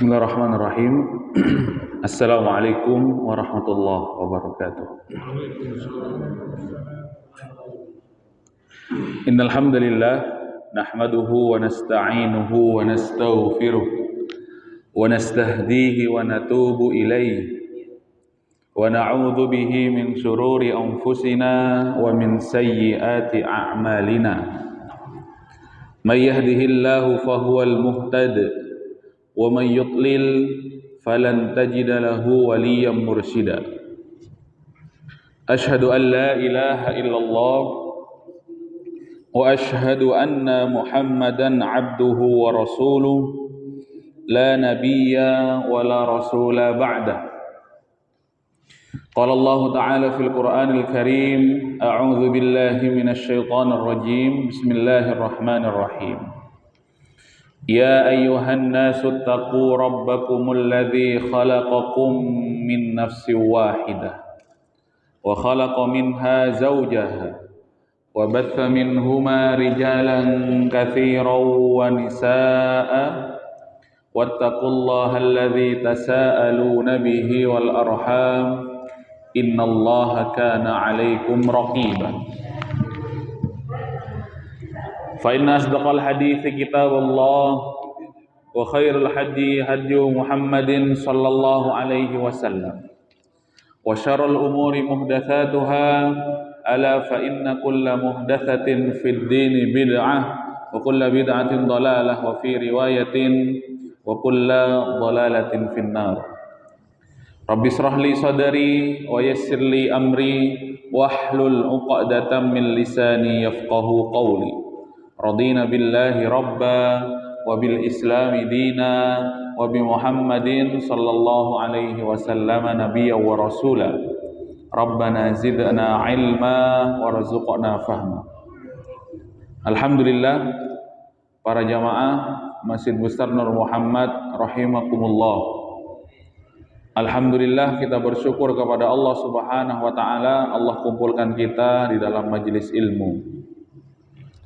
Bismillahirrahmanirrahim. Assalamualaikum warahmatullahi wabarakatuh. Innal hamdalillah nahmaduhu wa nasta'inuhu wa nastaghfiruh wa nastahdihi wa natubu ilayhi wa na'udzu bihi min shururi anfusina wa min sayyiati a'malina. May yahdihillahu fahuwal muhtadi wa may yudlil falan tajida lahu waliyyan mursyida. Asyhadu an la ilaha illallah wa asyhadu anna Muhammadan abduhu wa rasuluh la nabiyya wa la rasula ba'da. Qala Allah ta'ala fil Qur'anil Karim, a'udzu billahi minasy syaithanir rajim. Bismillahirrahmanirrahim. Ya ayyuhan nasu taqu rabbakumul ladzi khalaqakum min nafsin wahidah wa khalaqa minha zawjaha wa batha minhuma rijalan katsiran wa nisaa'a wattaqullaha alladzi tasaaluna bihi wal arham innallaha kana 'alaikum raqiban. Fa inna asdaqal hadithi kitabullah wa khairul hadi Muhammadin sallallahu alaihi wasallam wa syarrul umuri muhdatsatuha ala fa inna kulla muhdatsatin fid dini bid'ah wa kulla bid'atin dhalalah wa fi riwayatin wa kulla dhalalatin finnar. Rabbi shrah li sadri wa yassir li amri wahlul 'uqdatam min lisani yafqahu qawli. Radina billahi rabba wa bil islami dina wa bi Muhammadin sallallahu alaihi wasallam nabiyya wa rasula. Rabbana zidna ilma warzuqna fahma. Alhamdulillah, para jamaah Masjid Besar Nur Muhammad rahimakumullah. Alhamdulillah, kita bersyukur kepada Allah Subhanahu wa taala. Allah kumpulkan kita di dalam majelis ilmu.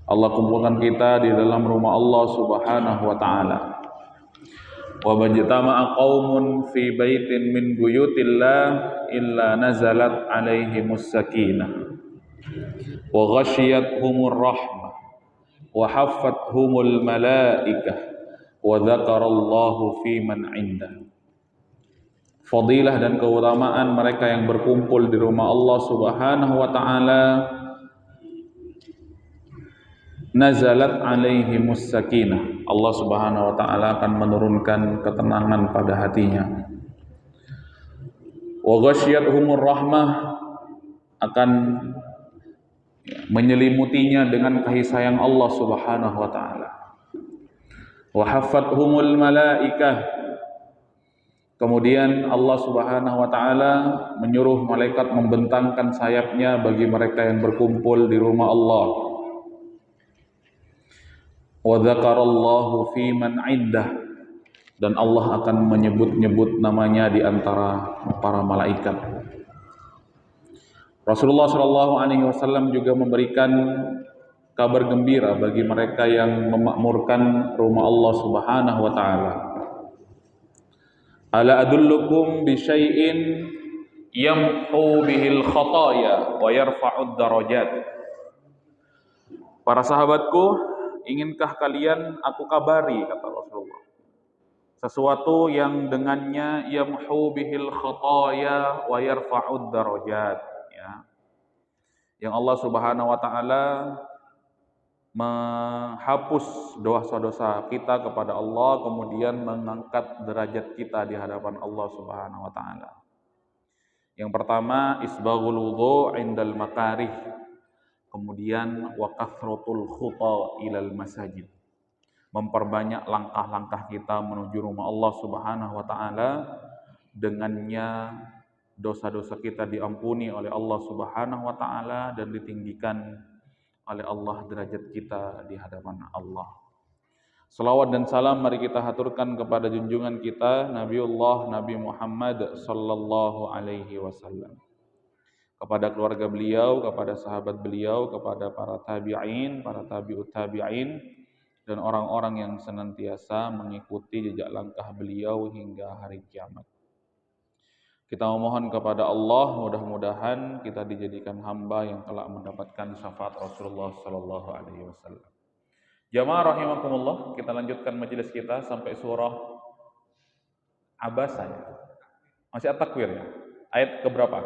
Allah kumpulkan kita di dalam rumah Allah Subhanahu wa taala. Wa majtama'a qaumun fi baitin min buyutillah illa nazalat alaihimus sakinah wa ghasyiyatuhumur rahmah wa haffathumul malaikah wa dzakarallahu fi man 'indah. Fadilah dan keutamaan mereka yang berkumpul di rumah Allah Subhanahu wa taala, nazalat alaihimus sakinah. Allah Subhanahu wa taala akan menurunkan ketenangan pada hatinya. Wa ghasyiyatuhumur rahmah, akan menyelimutinya dengan kasih sayang Allah Subhanahu wa taala. Wa haffathumul malaikah, kemudian Allah Subhanahu wa taala menyuruh malaikat membentangkan sayapnya bagi mereka yang berkumpul di rumah Allah. Wa dzakarallahu fi man 'indah, dan Allah akan menyebut-nyebut namanya di antara para malaikat. Rasulullah sallallahu alaihi wasallam juga memberikan kabar gembira bagi mereka yang memakmurkan rumah Allah Subhanahu wa taala. Ala adullukum bi syai'in yamhu bihil khataya wa yarfa'ud darajat. Para sahabatku, inginkah kalian aku kabari, kata Rasulullah, sesuatu yang dengannya yamhu bihil khataya wa yarfa'ud darajat, ya, yang Allah Subhanahu wa taala menghapus dosa-dosa kita kepada Allah, kemudian mengangkat derajat kita di hadapan Allah Subhanahu wa taala. Yang pertama, isbaghul wudhu indal makarih. Kemudian wa kathratul khuta ilal masajid, memperbanyak langkah-langkah kita menuju rumah Allah Subhanahu wa taala. Dengannya dosa-dosa kita diampuni oleh Allah Subhanahu wa taala dan ditinggikan oleh Allah derajat kita di hadapan Allah. Salawat dan salam mari kita haturkan kepada junjungan kita Nabiullah Nabi Muhammad sallallahu alaihi wasallam, kepada keluarga beliau, kepada sahabat beliau, kepada para tabi'in, para tabi'ut tabi'in, dan orang-orang yang senantiasa mengikuti jejak langkah beliau hingga hari kiamat. Kita memohon kepada Allah, mudah-mudahan kita dijadikan hamba yang kelak mendapatkan syafaat Rasulullah sallallahu alaihi wasallam. Jamaah rahimakumullah, kita lanjutkan majelis kita sampai surah Abasa ya. Masih at-takwir ya. Ayat keberapa?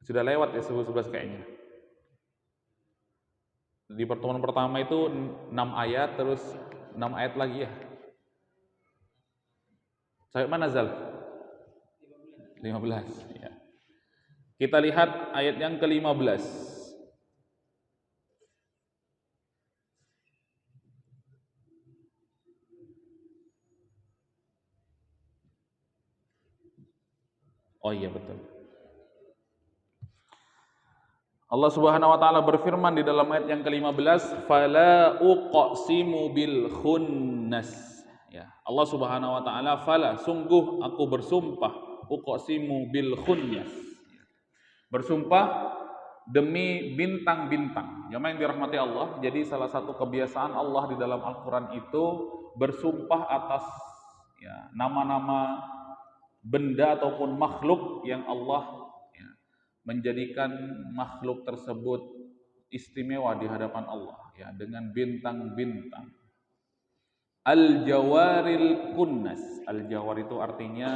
Sudah lewat ya 11 kayaknya. Di pertemuan pertama itu 6 ayat, terus 6 ayat lagi ya. Sampai mana Zal? 15 ya. Kita lihat ayat yang ke-15. Oh iya betul. Allah Subhanahu wa taala berfirman di dalam ayat yang ke-15, "Fala uqsimu bil khunnas." Ya, Allah Subhanahu wa taala, "Fala, sungguh aku bersumpah, uqsimu bil khunnas." Bersumpah demi bintang-bintang. Jamaah yang dirahmati Allah, jadi salah satu kebiasaan Allah di dalam Al-Qur'an itu bersumpah atas ya, nama-nama benda ataupun makhluk yang Allah menjadikan makhluk tersebut istimewa di hadapan Allah ya dengan bintang-bintang. Al-jawaril kunnas. Al-jawar itu artinya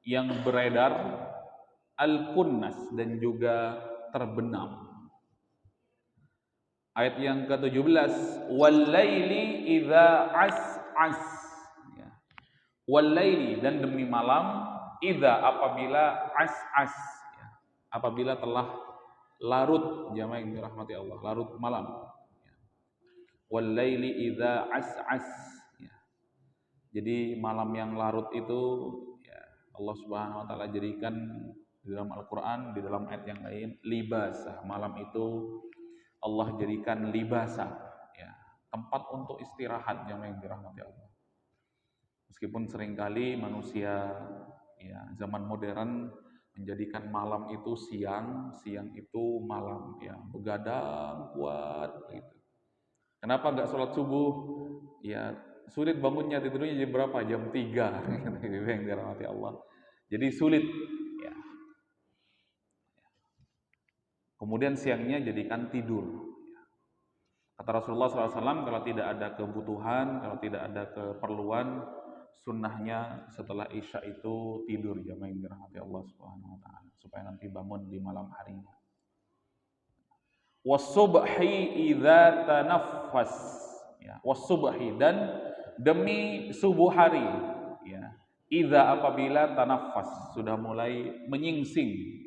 yang beredar, al-kunnas dan juga terbenam. Ayat yang ke-17, wal-laili idza as'as. Ya. Wal-laili dan demi malam, idza apabila as'as. Apabila telah larut, jamaah yang dirahmati Allah, larut malam. Wal-laili idza as'as. Ya. Jadi malam yang larut itu ya, Allah Subhanahu wa taala jadikan di dalam Al-Qur'an, di dalam ayat yang lain libasa. Malam itu Allah jadikan libasa, ya, tempat untuk istirahat, jamaah yang dirahmati Allah. Meskipun seringkali manusia ya zaman modern menjadikan malam itu siang, siang itu malam, ya begadang kuat gitu. Kenapa nggak sholat subuh? Ya sulit bangunnya, tidurnya jam berapa? Jam 3 gitu yang dirahmati Allah. Jadi sulit. Ya. Kemudian siangnya jadikan tidur. Kata Rasulullah SAW, kalau tidak ada kebutuhan, kalau tidak ada keperluan, sunnahnya setelah Isya itu tidur, jamaah yang dirahmati Allah Subhanahu wa taala, supaya nanti bangun di malam harinya. Was-subhi idza tanaffas. Ya, was-subhi dan demi subuh hari, ya. Idza apabila tanaffas, sudah mulai menyingsing.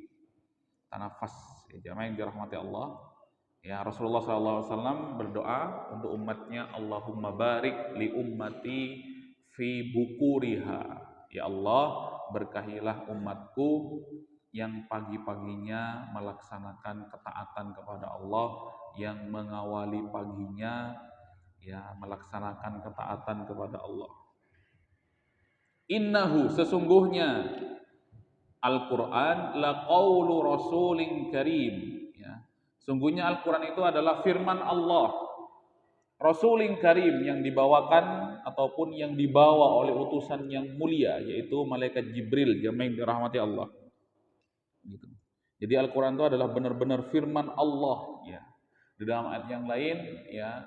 Tanaffas, ya, jamaah yang dirahmati Allah. Ya, Rasulullah SAW berdoa untuk umatnya, Allahumma barik li ummati fi bukuriha. Ya Allah, berkahilah umatku yang pagi-paginya melaksanakan ketaatan kepada Allah, yang mengawali paginya ya melaksanakan ketaatan kepada Allah. Innahu, sesungguhnya Al-Qur'an la qaulu rasulin karim. Sungguhnya Al-Quran itu adalah firman Allah, Rasulin Karim, yang dibawakan ataupun yang dibawa oleh utusan yang mulia, yaitu malaikat Jibril, jamaah yang dirahmati Allah. Gitu. Jadi Al-Quran itu adalah benar-benar firman Allah. Ya. Di dalam ayat yang lain, ya,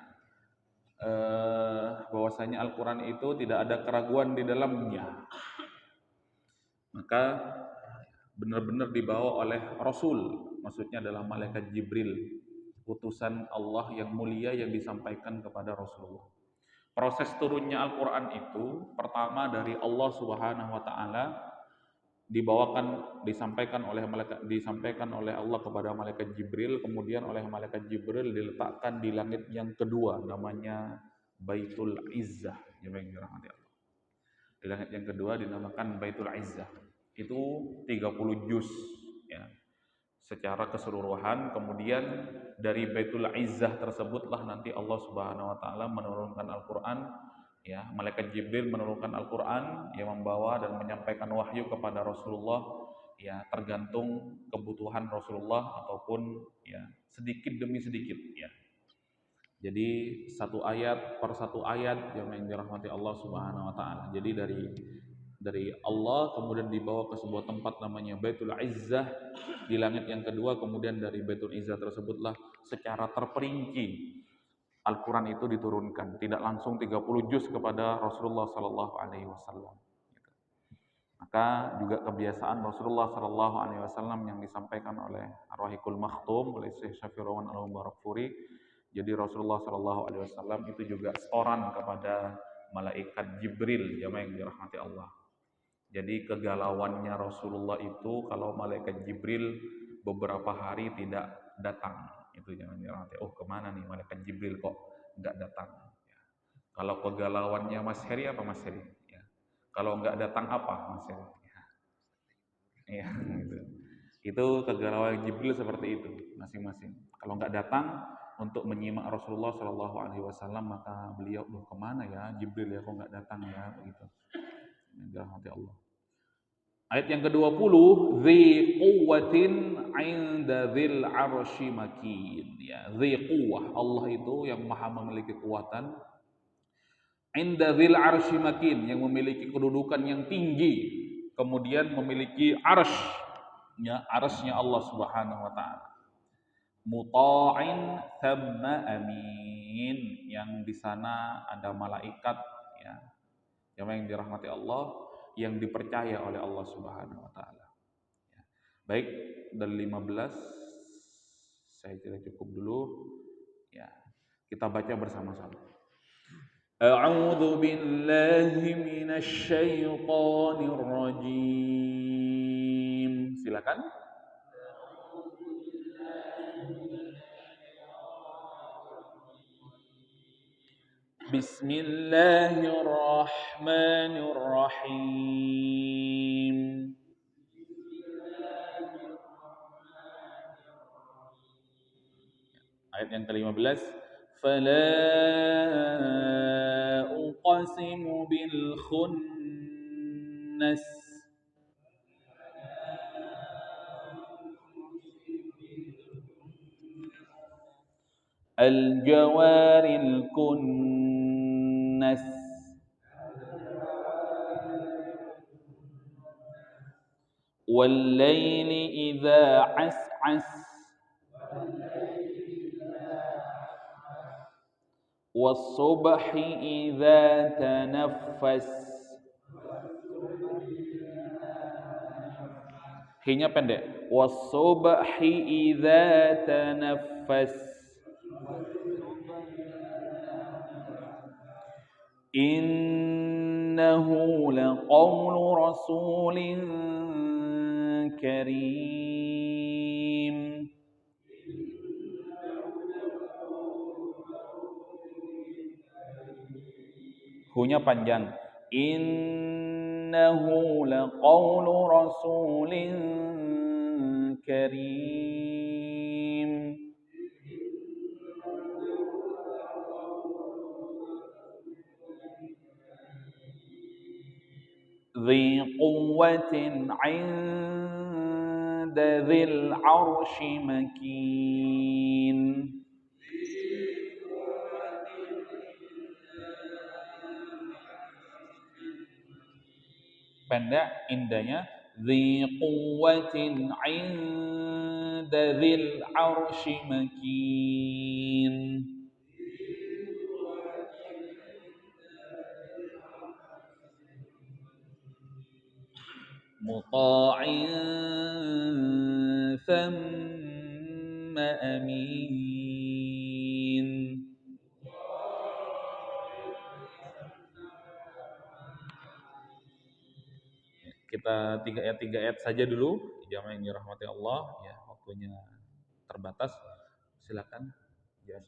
bahwasanya Al-Quran itu tidak ada keraguan di dalamnya. Maka benar-benar dibawa oleh Rasul, maksudnya adalah malaikat Jibril, utusan Allah yang mulia yang disampaikan kepada Rasulullah. Proses turunnya Al-Quran itu pertama dari Allah Subhanahu wa taala, disampaikan oleh Allah kepada malaikat Jibril, kemudian oleh malaikat Jibril diletakkan di langit yang kedua, namanya Baitul Izzah, yang dirahmati Allah. Di langit yang kedua dinamakan Baitul Izzah. Itu 30 juz ya, secara keseluruhan. Kemudian dari Baitul Izzah tersebutlah nanti Allah Subhanahu wa taala menurunkan Al-Qur'an, ya, malaikat Jibril menurunkan Al-Qur'an yang membawa dan menyampaikan wahyu kepada Rasulullah ya tergantung kebutuhan Rasulullah ataupun ya sedikit demi sedikit ya. Jadi satu ayat yang dirahmati Allah Subhanahu wa taala. Jadi dari Allah kemudian dibawa ke sebuah tempat namanya Baitul Izzah di langit yang kedua, kemudian dari Baitul Izzah tersebutlah secara terperinci Al-Qur'an itu diturunkan, tidak langsung 30 juz kepada Rasulullah sallallahu alaihi wasallam. Maka juga kebiasaan Rasulullah sallallahu alaihi wasallam yang disampaikan oleh Ar-Rahiqul Makhtum oleh Syekh Syafi'ur Al-Mubarakfuri. Jadi Rasulullah sallallahu alaihi wasallam itu juga setoran kepada malaikat Jibril yang dirahmati Allah. Jadi kegalauannya Rasulullah itu kalau malaikat Jibril beberapa hari tidak datang, itu jangan dirahmati. Oh, kemana nih malaikat Jibril kok nggak datang? Ya. Kalau kegalauannya Mas Heri apa Mas Heri? Ya. Kalau nggak datang apa Mas Heri? Ya, gitu. Itu kegalauan Jibril seperti itu masing-masing. Kalau nggak datang untuk menyimak Rasulullah Shallallahu Alaihi Wasallam, maka beliau, kemana ya Jibril ya, kok nggak datang ya, begitu. Dirahmati Allah. Ayat yang ke-20, dzi quwwatin 'inda dzil 'arsy makin. Ya, dzi quwwah, Allah itu yang Maha memiliki kekuatan. 'Inda dzil 'arsy makin, yang memiliki kedudukan yang tinggi, kemudian memiliki arsy, ya, arsy-nya Allah Subhanahu wa taala. Muta'in thamma amin, yang di sana ada malaikat ya, yang dirahmati Allah, yang dipercaya oleh Allah Subhanahu wa taala. Ya. Baik, dari 15 saya kira cukup dulu. Ya. Kita baca bersama-sama. A'udzu billahi minasy syaithanir rajim. Silakan. Bismillahirrahmanirrahim. Ayat yang ke-15, fala uqsimu bil khunnas. Al jawaril kunnas. Wal laili idza as'as. والصبح إذا تنفس. Hi-nya pendek. والصبح إذا تنفس. إنه لقول رسول كريم. Hu-nya panjang. Innahu laqaulu rasulin karim. Dzi quwwatin 'inda dzil 'arsy makin. Pendek indahnya, dzi quwwatin 'inda dzil 'arsy makin. Muta'in thamma amin. Kita tiga ayat saja dulu, jamaah yang dirahmati Allah, ya waktunya terbatas. Silakan. Ya,